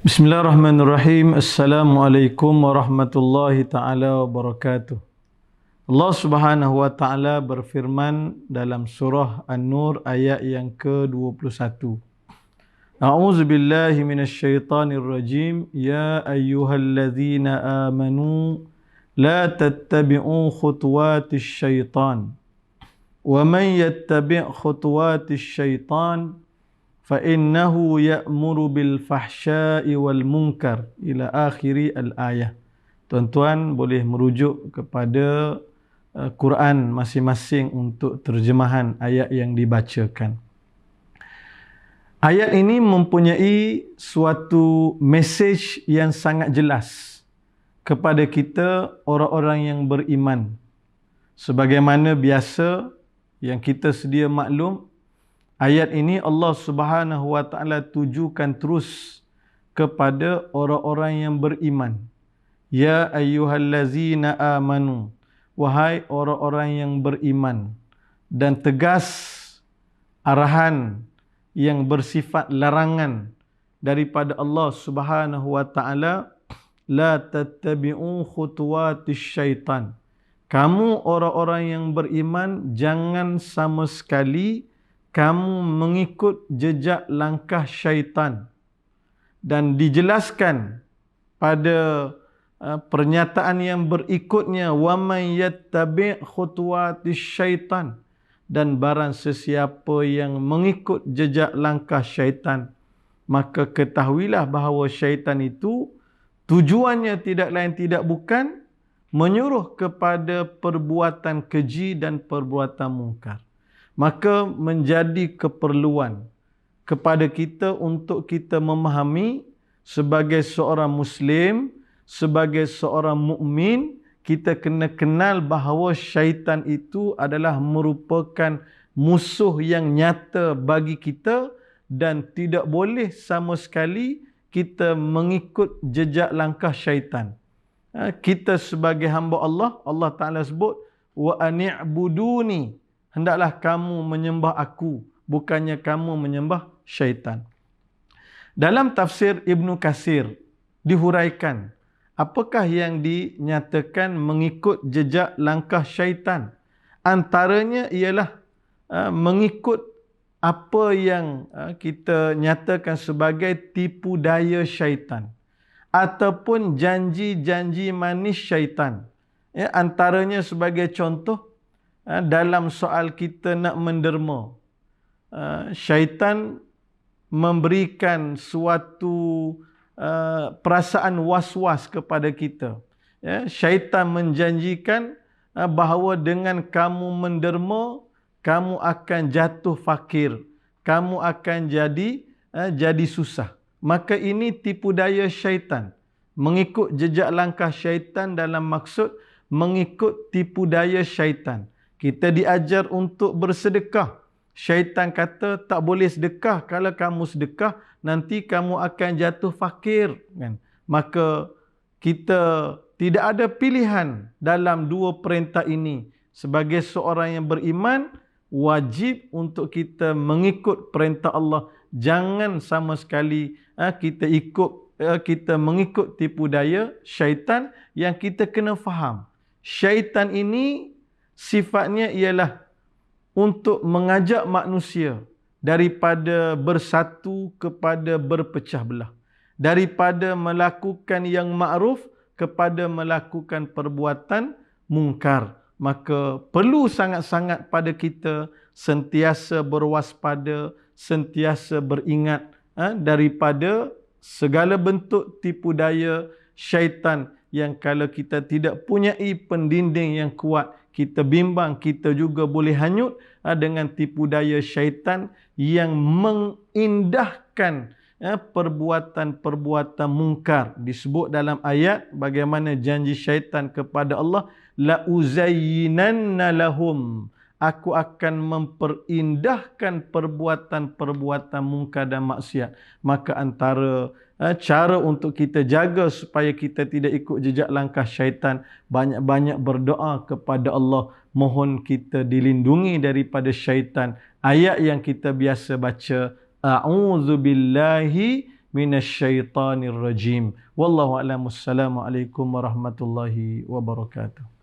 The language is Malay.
Bismillahirrahmanirrahim. Assalamualaikum warahmatullahi ta'ala wabarakatuh. Allah Subhanahu wa ta'ala berfirman dalam surah An-Nur ayat yang ke-21. A'udzu billahi minasyaitonir rajim. Ya ayyuhalladzina amanu la tattabi'u khutuwatis syaitan. Wa man yattabi' khutuwatis syaitan فَإِنَّهُ يَأْمُرُ بِالْفَحْشَاءِ وَالْمُنْكَرِ ila akhiri al-ayah. Tuan-tuan boleh merujuk kepada Quran masing-masing untuk terjemahan ayat yang dibacakan. Ayat ini mempunyai suatu mesej yang sangat jelas kepada kita orang-orang yang beriman. Sebagaimana biasa yang kita sedia maklum, ayat ini Allah Subhanahu wa ta'ala tujukan terus kepada orang-orang yang beriman. Ya ayyuhallazina amanu, wahai orang-orang yang beriman. Dan tegas arahan yang bersifat larangan daripada Allah Subhanahu wa ta'ala, la tattabi'u khutuwatis syaitan. Kamu orang-orang yang beriman, jangan sama sekali kamu mengikut jejak langkah syaitan. Dan dijelaskan pada pernyataan yang berikutnya, wa man yattabi' khutuwatis syaitan, dan barang sesiapa yang mengikut jejak langkah syaitan, maka ketahuilah bahawa syaitan itu tujuannya tidak lain tidak bukan menyuruh kepada perbuatan keji dan perbuatan mungkar. Maka menjadi keperluan kepada kita untuk kita memahami sebagai seorang Muslim, sebagai seorang mukmin, kita kena kenal bahawa syaitan itu adalah merupakan musuh yang nyata bagi kita dan tidak boleh sama sekali kita mengikut jejak langkah syaitan. Kita sebagai hamba Allah, Allah Ta'ala sebut, wa ani'buduni, hendaklah kamu menyembah aku, bukannya kamu menyembah syaitan. Dalam tafsir Ibn Katsir dihuraikan, apakah yang dinyatakan mengikut jejak langkah syaitan? Antaranya ialah mengikut apa yang kita nyatakan sebagai tipu daya syaitan ataupun janji-janji manis syaitan. Antaranya sebagai contoh, dalam soal kita nak menderma, syaitan memberikan suatu perasaan was-was kepada kita. Syaitan menjanjikan bahawa dengan kamu menderma, kamu akan jatuh fakir, kamu akan jadi susah. Maka ini tipu daya syaitan. Mengikut jejak langkah syaitan dalam maksud mengikut tipu daya syaitan. Kita diajar untuk bersedekah. Syaitan kata tak boleh sedekah. Kalau kamu sedekah, nanti kamu akan jatuh fakir. Kan? Maka kita tidak ada pilihan dalam dua perintah ini. Sebagai seorang yang beriman, wajib untuk kita mengikut perintah Allah. Jangan sama sekali kita mengikut tipu daya syaitan. Yang kita kena faham, syaitan ini sifatnya ialah untuk mengajak manusia daripada bersatu kepada berpecah belah. Daripada melakukan yang ma'ruf kepada melakukan perbuatan mungkar. Maka perlu sangat-sangat pada kita sentiasa berwaspada, sentiasa beringat daripada segala bentuk tipu daya syaitan yang kalau kita tidak punyai pendinding yang kuat, kita bimbang, kita juga boleh hanyut dengan tipu daya syaitan yang mengindahkan perbuatan-perbuatan mungkar. Disebut dalam ayat bagaimana janji syaitan kepada Allah, la uzayyinanna lahum, aku akan memperindahkan perbuatan-perbuatan mungkar dan maksiat. Maka antara cara untuk kita jaga supaya kita tidak ikut jejak langkah syaitan, banyak-banyak berdoa kepada Allah, mohon kita dilindungi daripada syaitan. Ayat yang kita biasa baca, a'udzu billahi minasyaitanir rajim. Wallahu a'lam. Wassalamualaikum warahmatullahi wabarakatuh.